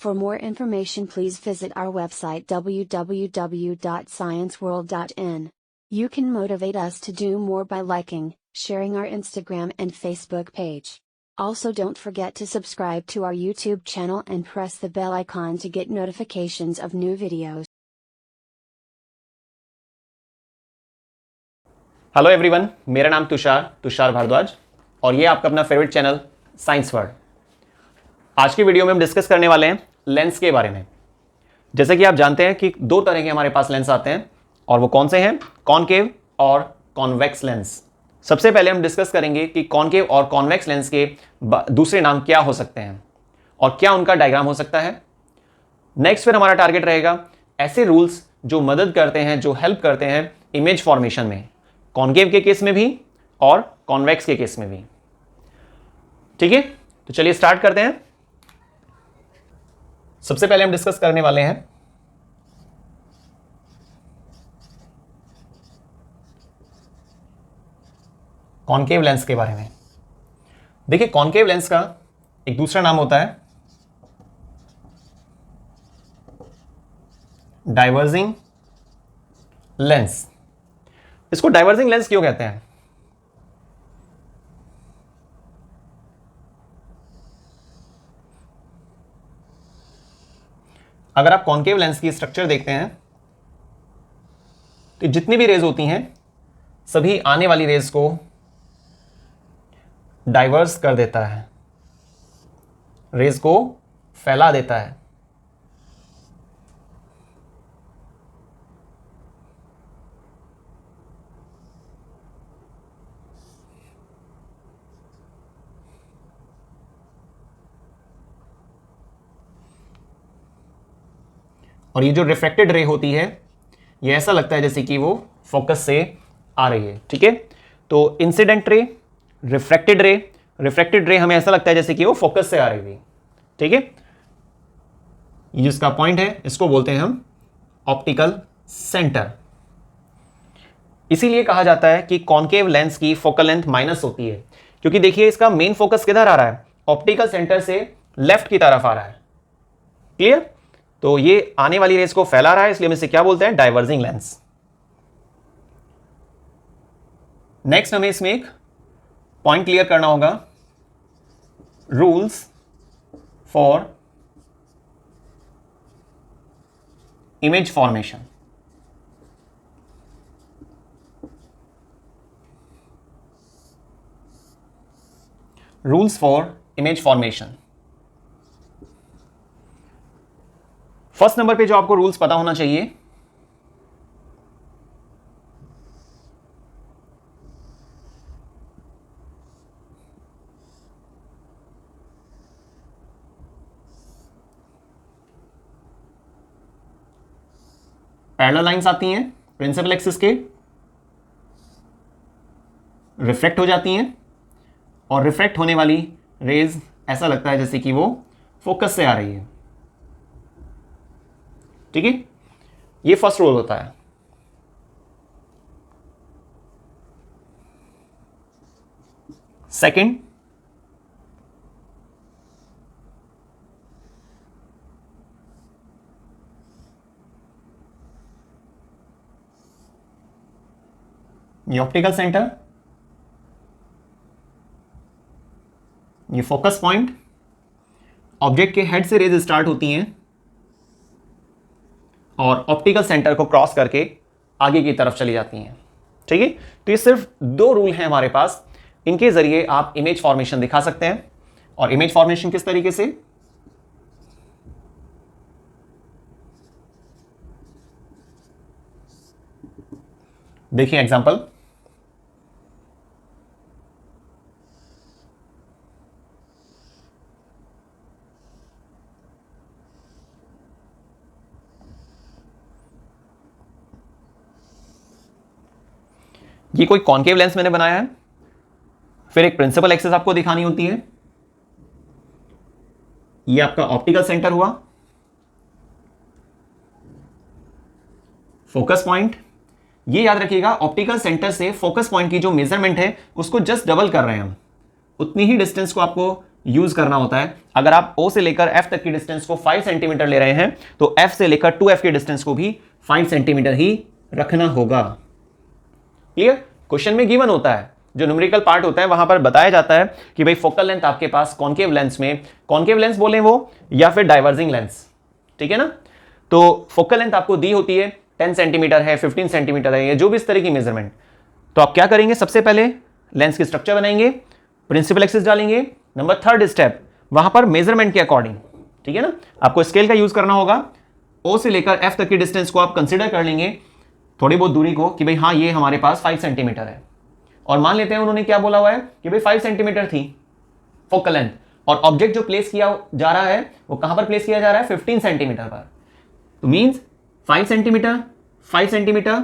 For more information, please visit our website www.scienceworld.in. You can motivate us to do more by liking, sharing our Instagram and Facebook page. Also, don't forget to subscribe to our YouTube channel and press the bell icon to get notifications of new videos. Hello everyone, मेरा नाम तुषार भारद्वाज और ये आपका अपना favourite channel science world. आज की video में हम डिस्कस करने वाले हैं लेंस के बारे में। जैसे कि आप जानते हैं कि दो तरह के हमारे पास लेंस आते हैं और वो कौन से हैं, कॉनकेव और कॉन्वेक्स लेंस। सबसे पहले हम डिस्कस करेंगे कि कॉनकेव और कॉन्वेक्स लेंस के दूसरे नाम क्या हो सकते हैं और क्या उनका डायग्राम हो सकता है। नेक्स्ट फिर हमारा टारगेट रहेगा ऐसे रूल्स जो मदद करते हैं, जो हेल्प करते हैं इमेज फॉर्मेशन में, कॉनकेव के केस में भी और कॉन्वेक्स के केस में भी। ठीक है, तो चलिए स्टार्ट करते हैं। सबसे पहले हम डिस्कस करने वाले हैं कॉनकेव लेंस के बारे में। देखिए, कॉनकेव लेंस का एक दूसरा नाम होता है डाइवर्जिंग लेंस। इसको डाइवर्जिंग लेंस क्यों कहते हैं? अगर आप कॉनकेव लेंस की स्ट्रक्चर देखते हैं तो जितनी भी रेज होती हैं सभी आने वाली रेज को डाइवर्स कर देता है, रेज को फैला देता है। और ये जो रिफ्रैक्टेड रे होती है ये ऐसा लगता है जैसे कि वो फोकस से आ रही है। ठीक है, तो इंसिडेंट रे, रिफ्रैक्टेड रे हमें ऐसा लगता है जैसे कि वो फोकस से आ रही थी। ठीक है, ये जिसका पॉइंट है इसको बोलते हैं हम ऑप्टिकल सेंटर। इसीलिए कहा जाता है कि कॉनकेव लेंस की फोकल लेंथ माइनस होती है, क्योंकि देखिए इसका मेन फोकस किधर आ रहा है, ऑप्टिकल सेंटर से लेफ्ट की तरफ आ रहा है। क्लियर? तो ये आने वाली रेस को फैला रहा है, इसलिए हम इसे क्या बोलते हैं, डाइवर्जिंग लेंस। नेक्स्ट हमें इसमें एक पॉइंट क्लियर करना होगा, rules for image formation. Rules for image formation. First number पे जो आपको रूल्स पता होना चाहिए, पैरेलल लाइंस आती हैं प्रिंसिपल एक्सिस के, रिफ्लेक्ट हो जाती हैं और रिफ्लेक्ट होने वाली रेज ऐसा लगता है जैसे कि वो फोकस से आ रही है। ठीक है, ये फर्स्ट रूल होता है। सेकंड, ये ऑप्टिकल सेंटर, ये फोकस पॉइंट, ऑब्जेक्ट के हेड से रेज स्टार्ट होती हैं और ऑप्टिकल सेंटर को क्रॉस करके आगे की तरफ चली जाती हैं। ठीक है, तो ये सिर्फ दो रूल हैं हमारे पास, इनके जरिए आप इमेज फॉर्मेशन दिखा सकते हैं। और इमेज फॉर्मेशन किस तरीके से, देखिए एग्जांपल। ये कोई कॉनकेव लेंस मैंने बनाया है, फिर एक प्रिंसिपल एक्सिस आपको दिखानी होती है। ये आपका ऑप्टिकल सेंटर हुआ, फोकस पॉइंट। ये याद रखिएगा, ऑप्टिकल सेंटर से फोकस पॉइंट की जो मेजरमेंट है उसको जस्ट डबल कर रहे हैं हम, उतनी ही डिस्टेंस को आपको यूज करना होता है। अगर आप O से लेकर F तक की डिस्टेंस को 5 सेंटीमीटर ले रहे हैं तो F से लेकर 2F की डिस्टेंस को भी 5 सेंटीमीटर ही रखना होगा। क्लियर? क्वेश्चन में गिवन होता है, जो न्यूमेरिकल पार्ट होता है वहां पर बताया जाता है कि भाई फोकल लेंथ आपके पास कॉन्केव लेंस में, कॉन्केव लेंस बोले वो या फिर डाइवर्जिंग लेंस, ठीक है ना। तो फोकल लेंथ आपको दी होती है 10 सेंटीमीटर है, 15 सेंटीमीटर है, या जो भी इस तरह की मेजरमेंट। तो आप क्या करेंगे, सबसे पहले लेंस की स्ट्रक्चर बनाएंगे, प्रिंसिपल एक्सिस डालेंगे, नंबर 3rd स्टेप वहां पर मेजरमेंट के अकॉर्डिंग, ठीक है ना, आपको स्केल का यूज करना होगा। O से लेकर F तक की डिस्टेंस को आप कंसिडर कर लेंगे, थोड़ी बहुत दूरी को, कि भाई हाँ ये हमारे पास 5 सेंटीमीटर है, और मान लेते हैं उन्होंने क्या बोला हुआ है कि भाई 5 सेंटीमीटर थी फोकल लेंथ, और ऑब्जेक्ट जो प्लेस किया जा रहा है वो कहां पर प्लेस किया जा रहा है, 15 सेंटीमीटर पर। तो मींस 5 सेंटीमीटर, 5 सेंटीमीटर,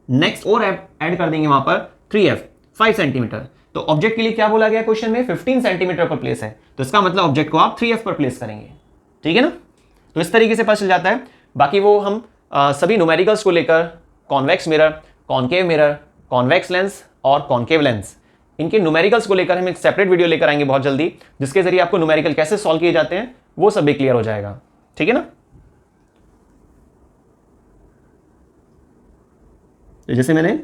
नेक्स्ट और ऐड कर देंगे वहां पर 3F, 5 सेंटीमीटर। तो ऑब्जेक्ट के लिए क्या बोला गया क्वेश्चन में, 15 सेंटीमीटर पर प्लेस है, तो इसका मतलब ऑब्जेक्ट को आप 3F पर प्लेस करेंगे, ठीक है ना। तो इस तरीके से पता चल जाता है। बाकी वो हम सभी न्यूमेरिकल्स को लेकर, convex mirror, concave mirror, convex lens और कॉन्केव लेंस, इनके न्यूमेरिकल्स को लेकर हम एक सेपरेट वीडियो लेकर आएंगे बहुत जल्दी, जिसके जरिए आपको न्यूमेरिकल कैसे सॉल्व किए जाते हैं वो सब भी क्लियर हो जाएगा, ठीक है ना। तो जैसे मैंने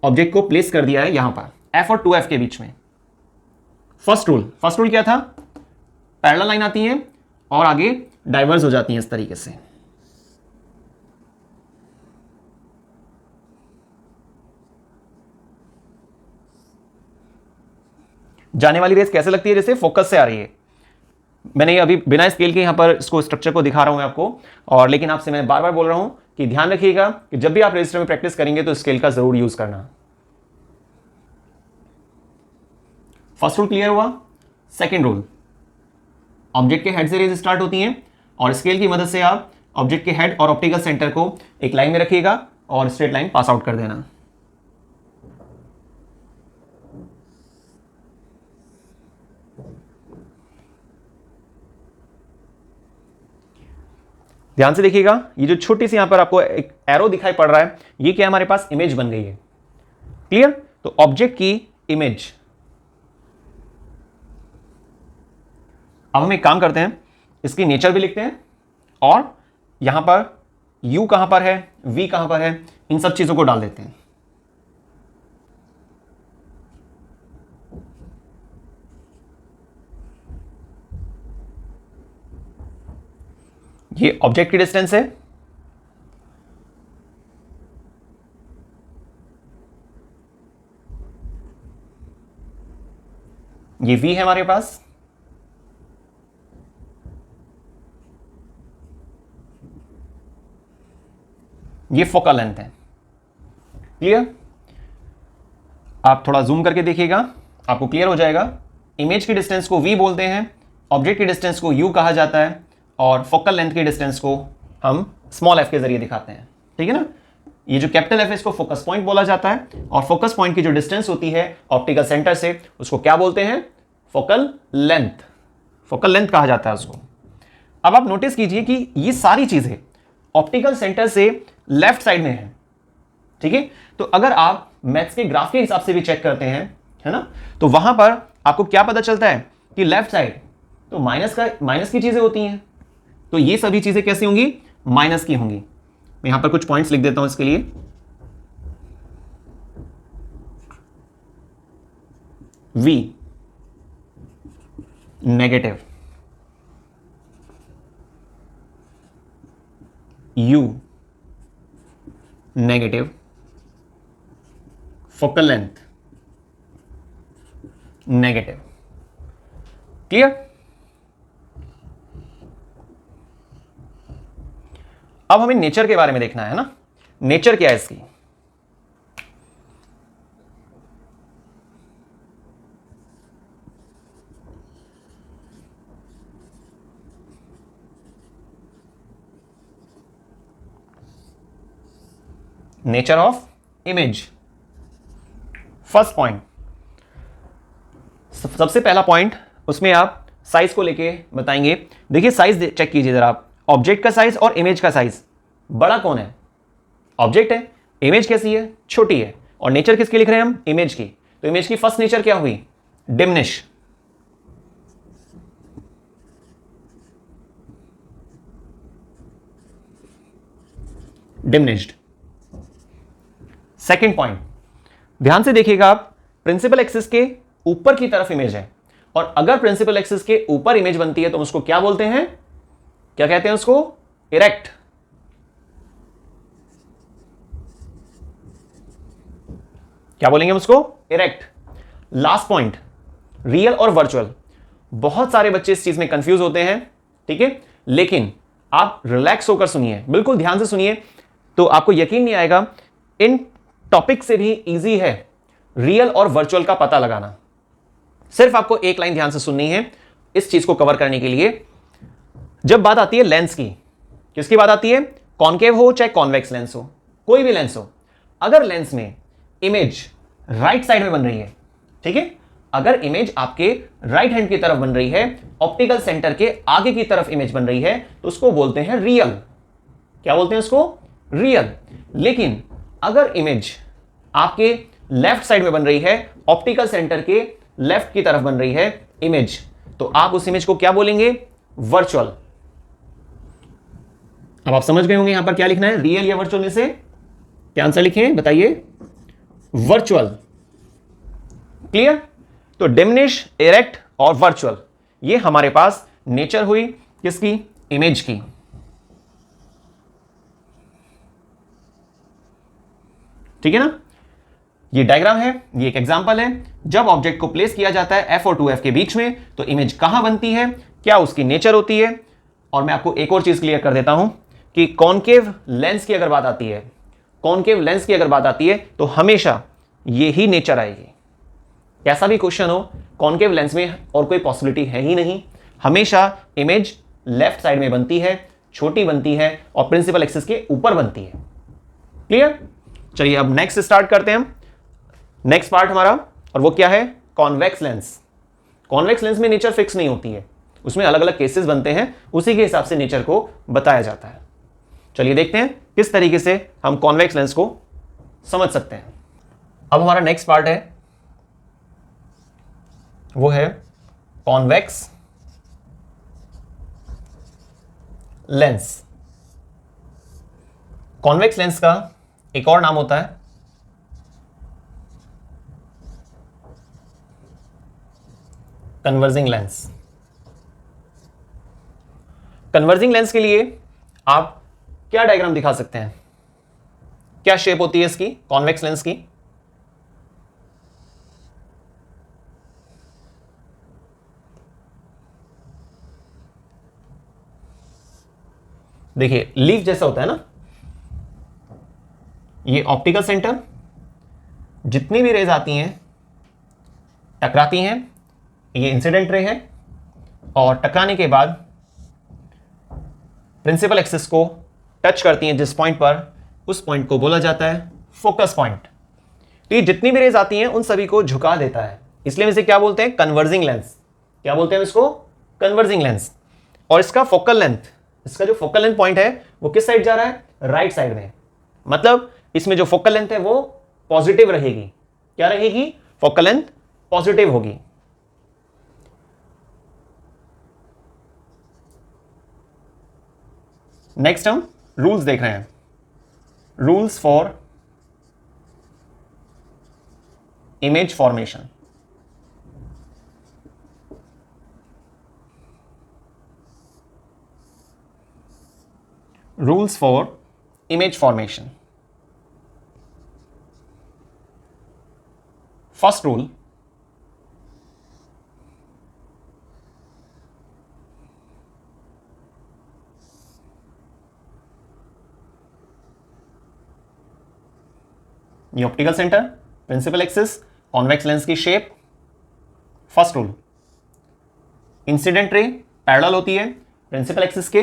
ऑब्जेक्ट को प्लेस कर दिया है यहां पर F और 2F के बीच में। फर्स्ट रूल क्या था, पैरेलल लाइन आती है और आगे डाइवर्स हो जाती हैं इस तरीके से। जाने वाली रेस कैसे लगती है, जैसे फोकस से आ रही है। मैंने अभी बिना स्केल के यहां पर इसको स्ट्रक्चर को दिखा रहा हूं मैं आपको, और लेकिन आपसे मैं बार बार बोल रहा हूं कि ध्यान रखिएगा कि जब भी आप रजिस्टर में प्रैक्टिस करेंगे तो स्केल का जरूर यूज करना। फर्स्ट रूल क्लियर हुआ। सेकंड रूल, ऑब्जेक्ट के हेड से रेज स्टार्ट होती हैं और स्केल की मदद से आप ऑब्जेक्ट के हेड और ऑप्टिकल सेंटर को एक लाइन में रखिएगा और स्ट्रेट लाइन पास आउट कर देना। ध्यान से देखिएगा, ये जो छोटी सी यहां पर आपको एक एरो दिखाई पड़ रहा है, ये क्या हमारे पास इमेज बन गई है। क्लियर? तो ऑब्जेक्ट की इमेज। अब हम एक काम करते हैं, इसकी नेचर भी लिखते हैं और यहां पर u कहां पर है, v कहां पर है, इन सब चीजों को डाल देते हैं। ये ऑब्जेक्ट की डिस्टेंस है, ये v है हमारे पास, ये फोकल लेंथ है। क्लियर? आप थोड़ा जूम करके देखिएगा, आपको क्लियर हो जाएगा। इमेज की डिस्टेंस को v बोलते हैं, ऑब्जेक्ट की डिस्टेंस को u कहा जाता है, और फोकल लेंथ की डिस्टेंस को हम स्मॉल f के जरिए दिखाते हैं, ठीक है ना। ये जो कैपिटल F है इसको फोकस पॉइंट बोला जाता है, और फोकस पॉइंट की जो डिस्टेंस होती है ऑप्टिकल सेंटर से, उसको क्या बोलते हैं, फोकल लेंथ। फोकल लेंथ कहा जाता है उसको। अब आप नोटिस कीजिए कि ये सारी चीजें ऑप्टिकल सेंटर से लेफ्ट साइड में है, ठीक है। तो अगर आप मैथ्स के ग्राफ के हिसाब से भी चेक करते हैं, है ना, तो वहां पर आपको क्या पता चलता है कि लेफ्ट साइड तो माइनस की चीजें होती हैं, तो ये सभी चीजें कैसी होंगी, माइनस की होंगी। मैं यहां पर कुछ पॉइंट्स लिख देता हूं इसके लिए। V negative, U negative, focal length negative. Clear? अब हमें नेचर के बारे में देखना है ना, नेचर क्या है इसकी। Nature of image. First point, सबसे पहला पॉइंट, उसमें आप साइज को लेके बताएंगे। देखिए साइज चेक कीजिए जरा आप, ऑब्जेक्ट का साइज और इमेज का साइज, बड़ा कौन है, ऑब्जेक्ट है, इमेज कैसी है, छोटी है, और नेचर किसकी लिख रहे हैं हम, इमेज की। तो इमेज की फर्स्ट नेचर क्या हुई, डिमनिश। डिमिनिश्ड। सेकेंड पॉइंट, ध्यान से देखिएगा आप, प्रिंसिपल एक्सिस के ऊपर की तरफ इमेज है, और अगर प्रिंसिपल एक्सिस के ऊपर इमेज बनती है तो उसको क्या बोलते हैं, क्या कहते हैं उसको, इरेक्ट। क्या बोलेंगे उसको, इरेक्ट। लास्ट पॉइंट, रियल और वर्चुअल। बहुत सारे बच्चे इस चीज में कंफ्यूज होते हैं, ठीक है, लेकिन आप रिलैक्स होकर सुनिए, बिल्कुल ध्यान से सुनिए, तो आपको यकीन नहीं आएगा। इन टॉपिक से भी इजी है रियल और वर्चुअल का पता लगाना। सिर्फ आपको एक लाइन ध्यान से सुननी है इस चीज को कवर करने के लिए। जब बात आती है लेंस की, किसकी बात आती है, कॉनकेव हो चाहे कॉन्वेक्स लेंस हो, कोई भी लेंस हो, अगर लेंस में इमेज राइट साइड में बन रही है, ठीक है, अगर इमेज आपके राइट हैंड की तरफ बन रही है, ऑप्टिकल सेंटर के आगे की तरफ इमेज बन रही है, तो उसको बोलते हैं रियल। क्या बोलते हैं उसको, रियल। लेकिन अगर इमेज आपके लेफ्ट साइड में बन रही है, ऑप्टिकल सेंटर के लेफ्ट की तरफ बन रही है इमेज, तो आप उस इमेज को क्या बोलेंगे, वर्चुअल। अब आप समझ गए होंगे यहां पर क्या लिखना है, रियल या वर्चुअल में से क्या आंसर लिखें, बताइए, वर्चुअल। क्लियर। तो डिमिनिश, इरेक्ट और वर्चुअल, ये हमारे पास नेचर हुई किसकी, इमेज की। ठीक है ना, ये डायग्राम है, ये एक एग्जांपल है। जब ऑब्जेक्ट को प्लेस किया जाता है F और 2F के बीच में, तो इमेज कहां बनती है, क्या उसकी नेचर होती है। और मैं आपको एक और चीज क्लियर कर देता हूं कि कॉनकेव लेंस की अगर बात आती है, कॉनकेव लेंस की अगर बात आती है तो हमेशा ये ही नेचर आएगी। कैसा भी क्वेश्चन हो, कॉनकेव लेंस में और कोई पॉसिबिलिटी है ही नहीं, हमेशा इमेज लेफ्ट साइड में बनती है, छोटी बनती है और प्रिंसिपल एक्सिस के ऊपर बनती है। क्लियर। चलिए अब नेक्स्ट स्टार्ट करते हैं हम, नेक्स्ट पार्ट हमारा, और वो क्या है, कॉन्वेक्स लेंस। कॉन्वेक्स लेंस में नेचर फिक्स नहीं होती है, उसमें अलग अलग केसेस बनते हैं, उसी के हिसाब से नेचर को बताया जाता है। चलिए देखते हैं किस तरीके से हम कॉन्वेक्स लेंस को समझ सकते हैं। अब हमारा नेक्स्ट पार्ट है, वो है कॉन्वेक्स लेंस। कॉन्वेक्स लेंस का एक और नाम होता है कन्वर्जिंग लेंस। कन्वर्जिंग लेंस के लिए आप क्या डायग्राम दिखा सकते हैं, क्या शेप होती है इसकी, कॉन्वेक्स लेंस की। देखिए लीफ जैसा होता है ना, ये ऑप्टिकल सेंटर, जितनी भी रेज आती हैं टकराती हैं, ये इंसिडेंट रे है, और टकराने के बाद प्रिंसिपल एक्सिस को टच करती हैं जिस पॉइंट पर, उस पॉइंट को बोला जाता है फोकस पॉइंट। तो ये जितनी भी रेज आती हैं उन सभी को झुका देता है, इसलिए इसे क्या बोलते हैं, कन्वर्जिंग लेंस। क्या बोलते हैं इसको, कन्वर्जिंग लेंस। और इसका फोकल लेंथ, इसका जो फोकल लेंथ पॉइंट है वो किस साइड जा रहा है, राइट साइड में। मतलब इसमें जो फोकल लेंथ है वो पॉजिटिव रहेगी। क्या रहेगी, फोकल लेंथ पॉजिटिव होगी। नेक्स्ट हम रूल्स देख रहे हैं, rules for image formation. Rules for image formation. First rule, ये optical centre, principal axis, convex lens की shape. First rule, incident ray parallel होती है प्रिंसिपल एक्सिस के,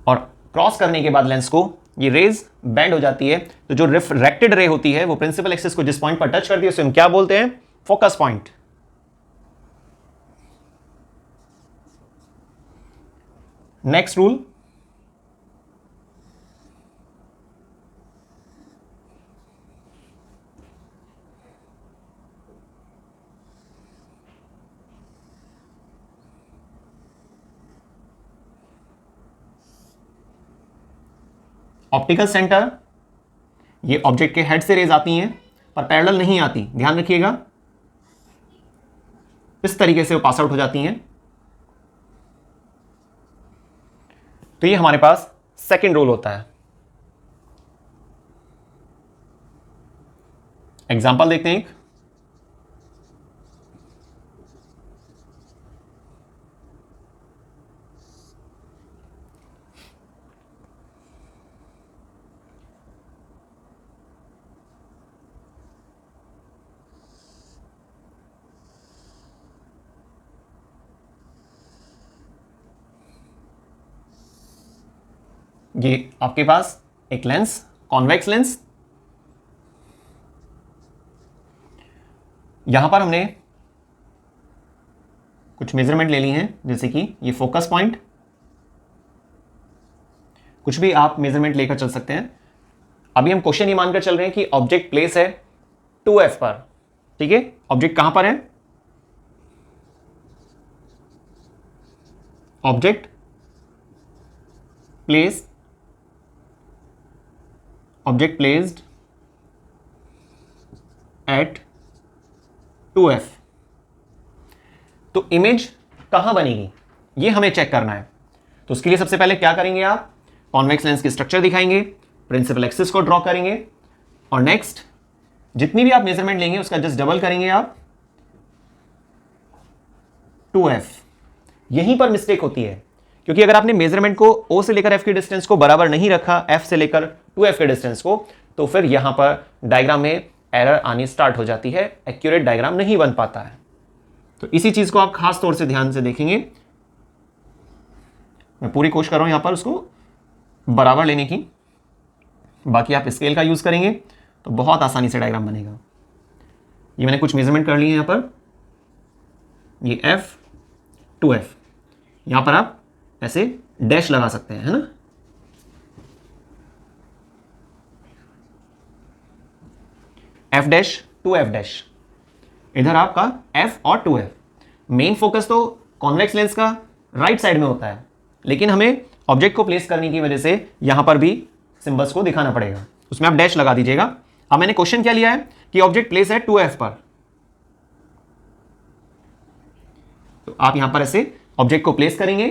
और क्रॉस करने के बाद लेंस को ये रेज बेंड हो जाती है, तो जो रिफ्रैक्टेड रे होती है वो प्रिंसिपल एक्सिस को जिस पॉइंट पर टच करती है उसे हम क्या बोलते हैं, focus point. Next rule, optical centre, ये ऑब्जेक्ट के हेड से रेज आती हैं पर पैरेलल नहीं आती, ध्यान रखिएगा, इस तरीके से वो पास आउट हो जाती हैं। तो ये हमारे पास सेकंड रूल होता है। एग्जांपल देखते हैं एक। ये आपके पास एक लेंस, कॉन्वेक्स लेंस, यहां पर हमने कुछ मेजरमेंट ले ली हैं, जैसे कि ये फोकस पॉइंट, कुछ भी आप मेजरमेंट लेकर चल सकते हैं। अभी हम क्वेश्चन ये मानकर चल रहे हैं कि ऑब्जेक्ट प्लेस है 2f पर, ठीक है। ऑब्जेक्ट कहां पर है? Object place, object placed at 2f। तो इमेज कहां बनेगी ये हमें चेक करना है। तो उसके लिए सबसे पहले क्या करेंगे आप? कॉन्वेक्स लेंस की स्ट्रक्चर दिखाएंगे, प्रिंसिपल एक्सिस को ड्रॉ करेंगे और नेक्स्ट जितनी भी आप मेजरमेंट लेंगे उसका जस्ट डबल करेंगे आप 2f। यहीं पर मिस्टेक होती है, क्योंकि अगर आपने मेजरमेंट को o से लेकर f की डिस्टेंस को बराबर नहीं रखा f से लेकर 2f के डिस्टेंस को, तो फिर यहां पर डायग्राम में एरर आनी स्टार्ट हो जाती है, एक्यूरेट डायग्राम नहीं बन पाता है। तो इसी चीज को आप खास तौर से ध्यान से देखेंगे। मैं पूरी कोशिश कर रहा हूं यहां पर उसको बराबर लेने की, बाकी आप स्केल का यूज करेंगे तो बहुत आसानी से डायग्राम बनेगा। ये मैंने कुछ मेजरमेंट कर लिए हैं यहां पर, ये f 2f, यहां पर आप ऐसे डैश लगा सकते हैं, है ना। f डैश 2f डैश, इधर आपका f और 2f। मेन फोकस तो कॉन्वेक्स लेंस का राइट साइड में होता है, लेकिन हमें ऑब्जेक्ट को प्लेस करने की वजह से यहां पर भी सिंबल्स को दिखाना पड़ेगा, उसमें आप डैश लगा दीजिएगा। अब मैंने क्वेश्चन क्या लिया है कि ऑब्जेक्ट प्लेस है 2f पर, तो आप यहां पर ऐसे ऑब्जेक्ट को प्लेस करेंगे।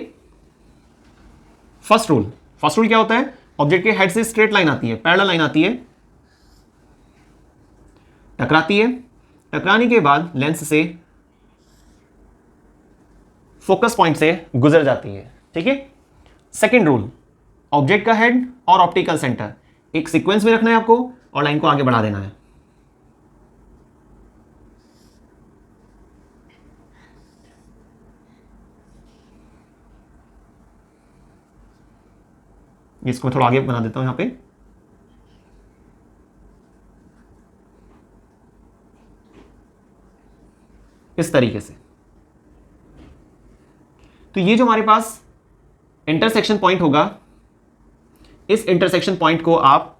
फर्स्ट रूल क्या होता है? ऑब्जेक्ट के हेड से स्ट्रेट लाइन आती है, पैरेलल लाइन आती है, टकराती है, टकराने के बाद लेंस से फोकस पॉइंट से गुजर जाती है, ठीक है। सेकेंड रूल, ऑब्जेक्ट का हेड और ऑप्टिकल सेंटर एक सीक्वेंस में रखना है आपको और लाइन को आगे बढ़ा देना है। इसको थोड़ा आगे बना देता हूं यहां पे। इस तरीके से। तो ये जो हमारे पास इंटरसेक्शन पॉइंट होगा, इस इंटरसेक्शन पॉइंट को आप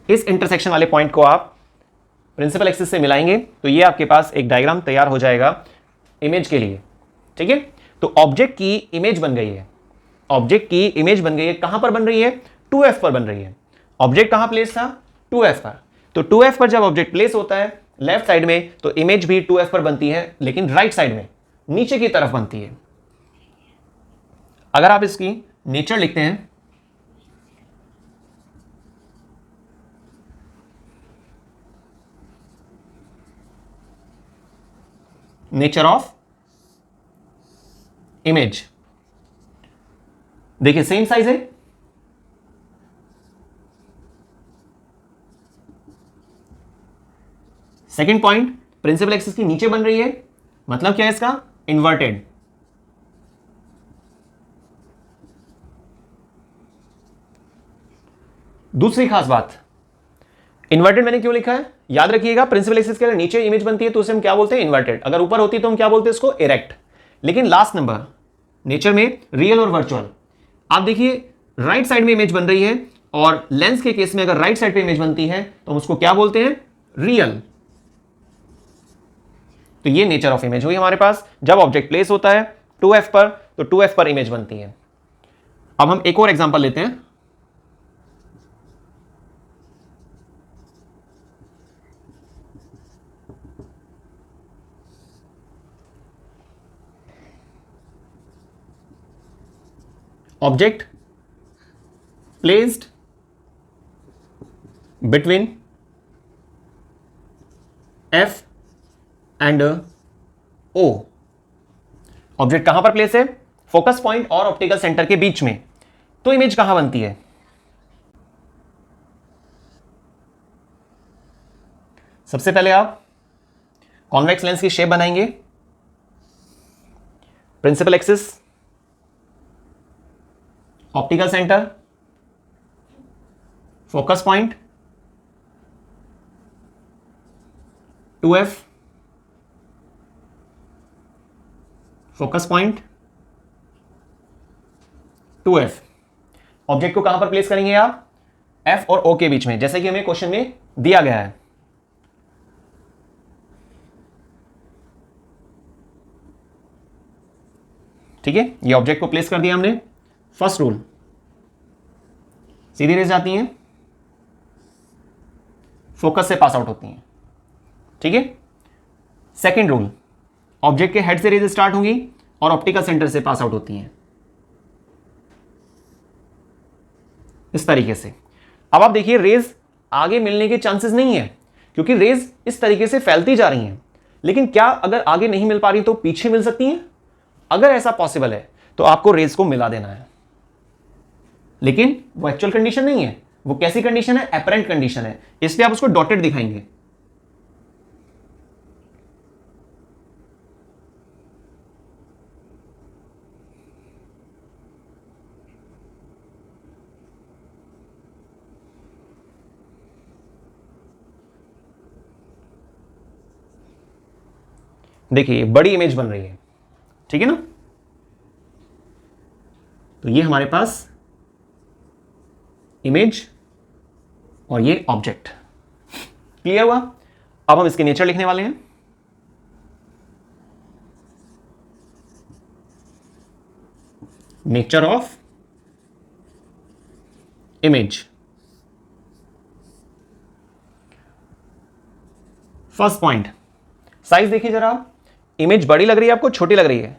इस इंटरसेक्शन वाले पॉइंट को आप प्रिंसिपल एक्सिस से मिलाएंगे तो ये आपके पास एक डायग्राम तैयार हो जाएगा इमेज के लिए, ठीक है। तो ऑब्जेक्ट की इमेज बन गई है, ऑब्जेक्ट की इमेज बन गई है। कहां पर बन रही है? 2f पर बन रही है। ऑब्जेक्ट कहां प्लेस था? 2f पर। तो 2f पर जब ऑब्जेक्ट प्लेस होता है लेफ्ट साइड में, तो इमेज भी 2f पर बनती है, लेकिन राइट साइड में नीचे की तरफ बनती है। अगर आप इसकी नेचर लिखते हैं, नेचर ऑफ इमेज, देखिए सेम साइज है, सेकेंड पॉइंट प्रिंसिपल एक्सिस की नीचे बन रही है, मतलब क्या है इसका? इन्वर्टेड। दूसरी खास बात, इन्वर्टेड मैंने क्यों लिखा है? याद रखिएगा, प्रिंसिपल एक्सिस के नीचे इमेज बनती है तो उसे हम क्या बोलते हैं? इन्वर्टेड। अगर ऊपर होती है तो हम क्या बोलते हैं इसको? इरेक्ट। लेकिन लास्ट नंबर नेचर में रियल और वर्चुअल, आप देखिए राइट साइड में इमेज बन रही है और लेंस के केस में अगर राइट साइड पे इमेज बनती है तो हम उसको क्या बोलते हैं, रियल। तो ये नेचर ऑफ इमेज हुई हमारे पास। जब ऑब्जेक्ट प्लेस होता है 2f पर तो 2f पर इमेज बनती है। अब हम एक और एग्जांपल लेते हैं। Object placed between f and o। Object कहां पर प्लेस है, फोकस पॉइंट और ऑप्टिकल सेंटर के बीच में। तो इमेज कहां बनती है, सबसे पहले आप कॉन्वेक्स लेंस की शेप बनाएंगे। Principal axis, optical centre, focus point, 2f, focus point, 2f। Object को कहां पर प्लेस करेंगे आप, f और o के बीच में, जैसे कि हमें क्वेश्चन में दिया गया है। ठीक है, ये ऑब्जेक्ट को प्लेस कर दिया हमने। फर्स्ट रूल, सीधी रेज जाती हैं, फोकस से पास आउट होती हैं। ठीक है। सेकेंड रूल, ऑब्जेक्ट के हेड से रेज स्टार्ट होंगी और ऑप्टिकल सेंटर से पास आउट होती हैं, इस तरीके से। अब आप देखिए, रेज आगे मिलने के चांसेस नहीं है, क्योंकि रेज इस तरीके से फैलती जा रही हैं। लेकिन क्या अगर आगे नहीं मिल पा रही तो पीछे मिल सकती हैं? अगर ऐसा पॉसिबल है तो आपको रेज को मिला देना है। लेकिन वो एक्चुअल कंडीशन नहीं है। वो कैसी कंडीशन है, एपरेंट कंडीशन है, इसलिए आप उसको डॉटेड दिखाएंगे। देखिए बड़ी इमेज बन रही है, ठीक है ना। तो ये हमारे पास इमेज और ये ऑब्जेक्ट। क्लियर हुआ? अब हम इसके नेचर लिखने वाले हैं। Nature of image. First point, size देखिए जरा। इमेज बड़ी लग रही है आपको, छोटी लग रही है?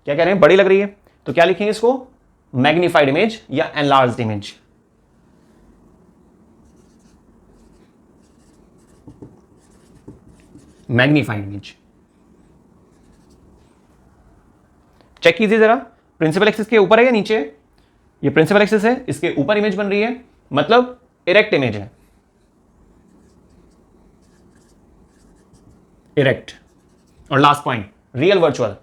क्या कह रहे हैं, बड़ी लग रही है। तो क्या लिखेंगे इसको, मैग्नीफाइड इमेज या enlarged image. Magnified image. Check कीजिए जरा, प्रिंसिपल एक्सिस के ऊपर है या नीचे? ये प्रिंसिपल एक्सिस है, इसके ऊपर इमेज बन रही है, मतलब इरेक्ट इमेज है। इरेक्ट। और लास्ट पॉइंट, रियल वर्चुअल।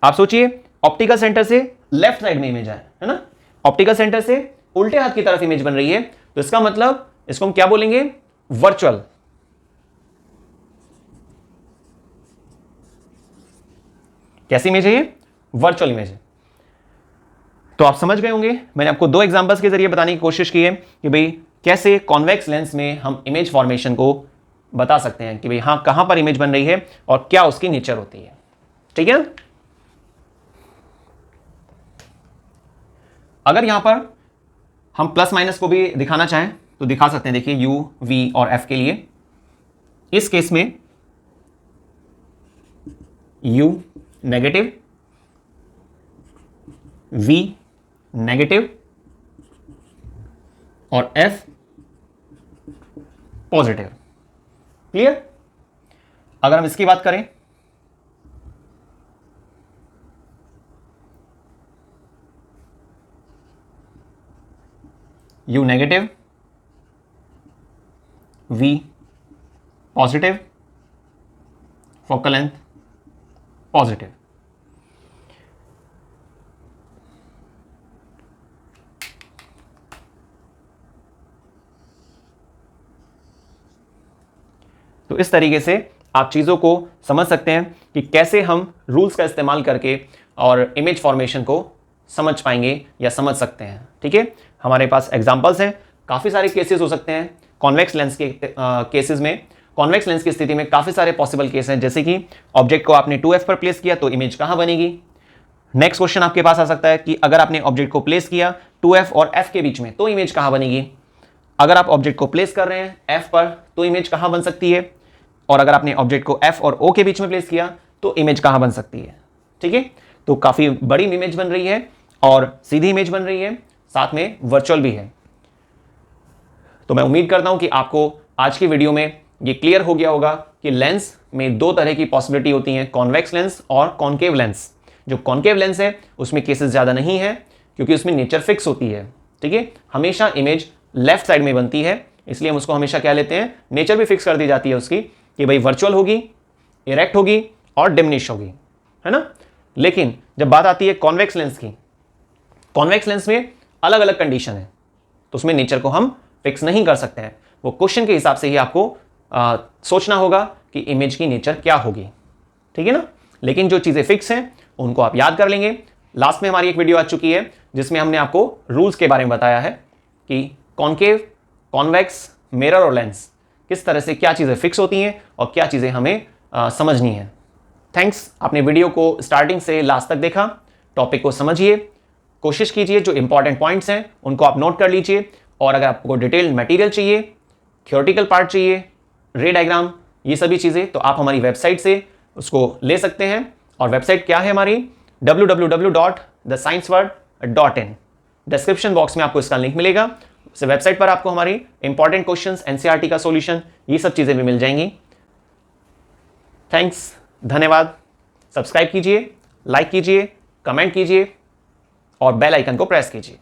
आप सोचिए, ऑप्टिकल सेंटर से लेफ्ट साइड में इमेज है ना, ऑप्टिकल सेंटर से उल्टे हाथ की तरफ इमेज बन रही है, तो इसका मतलब इसको हम क्या बोलेंगे, वर्चुअल। कैसी इमेज है ये, वर्चुअल इमेज है। तो आप समझ गए होंगे, मैंने आपको दो एग्जांपल्स के जरिए बताने की कोशिश की है कि भाई कैसे कॉन्वेक्स लेंस में हम इमेज फॉर्मेशन को बता सकते हैं कि भाई हाँ कहां पर इमेज बन रही है और क्या उसकी नेचर होती है। ठीक है। अगर यहां पर हम प्लस माइनस को भी दिखाना चाहें तो दिखा सकते हैं। देखिए U, V और F के लिए, इस केस में U नेगेटिव, V नेगेटिव और F पॉजिटिव। क्लियर? अगर हम इसकी बात करें, U negative, V positive, focal length positive. तो इस तरीके से आप चीज़ों को समझ सकते हैं कि कैसे हम रूल्स का इस्तेमाल करके और इमेज फॉर्मेशन को समझ पाएंगे या समझ सकते हैं। ठीक है, हमारे पास एग्जांपल्स हैं, काफ़ी सारे केसेस हो सकते हैं कॉन्वेक्स लेंस के केसेस में। कॉन्वेक्स लेंस की स्थिति में काफ़ी सारे पॉसिबल केस हैं, जैसे कि ऑब्जेक्ट को आपने 2f पर प्लेस किया तो इमेज कहाँ बनेगी। नेक्स्ट क्वेश्चन आपके पास आ सकता है कि अगर आपने ऑब्जेक्ट को प्लेस किया 2f और f के बीच में तो इमेज कहाँ बनेगी। अगर आप ऑब्जेक्ट को प्लेस कर रहे हैं f पर तो इमेज कहाँ बन सकती है, और अगर आपने ऑब्जेक्ट को f और o के बीच में प्लेस किया तो इमेज कहाँ बन सकती है। ठीक है, तो काफ़ी बड़ी इमेज बन रही है और सीधी इमेज बन रही है, साथ में वर्चुअल भी है। तो मैं उम्मीद करता हूं कि आपको आज की वीडियो में ये क्लियर हो गया होगा कि लेंस में दो तरह की पॉसिबिलिटी होती हैं, कॉन्वेक्स लेंस और कॉन्केव लेंस। जो कॉन्केव लेंस है उसमें केसेस ज़्यादा नहीं है क्योंकि उसमें नेचर फिक्स होती है। ठीक है, हमेशा इमेज लेफ्ट साइड में बनती है, इसलिए हम उसको हमेशा क्या लेते हैं, नेचर भी फिक्स कर दी जाती है उसकी कि भाई वर्चुअल होगी, इरेक्ट होगी और डिमिनिश होगी, है ना। लेकिन जब बात आती है कॉन्वेक्स लेंस की, कॉन्वेक्स लेंस में अलग अलग कंडीशन है, तो उसमें नेचर को हम फिक्स नहीं कर सकते हैं। वो क्वेश्चन के हिसाब से ही आपको सोचना होगा कि इमेज की नेचर क्या होगी। ठीक है ना, लेकिन जो चीज़ें फिक्स हैं उनको आप याद कर लेंगे। लास्ट में हमारी एक वीडियो आ चुकी है जिसमें हमने आपको रूल्स के बारे में बताया है कि कॉन्केव, कॉन्वेक्स, मिरर और लेंस किस तरह से क्या चीज़ें फिक्स होती हैं और क्या चीज़ें हमें समझनी है। थैंक्स, आपने वीडियो को स्टार्टिंग से लास्ट तक देखा। टॉपिक को समझिए, कोशिश कीजिए जो इंपॉर्टेंट पॉइंट्स हैं उनको आप नोट कर लीजिए, और अगर आपको डिटेल मटेरियल चाहिए, थ्योरेटिकल पार्ट चाहिए, रे डायग्राम, ये सभी चीज़ें, तो आप हमारी वेबसाइट से उसको ले सकते हैं। और वेबसाइट क्या है हमारी, www.thescienceworld.in। डिस्क्रिप्शन बॉक्स में आपको इसका लिंक मिलेगा। उस वेबसाइट पर आपको हमारी इंपॉर्टेंट क्वेश्चंस, एनसीईआरटी का सॉल्यूशन, ये सब चीज़ें भी मिल जाएंगी। थैंक्स, धन्यवाद। सब्सक्राइब कीजिए, लाइक कीजिए, कमेंट कीजिए और बेल आइकन को प्रेस कीजिए।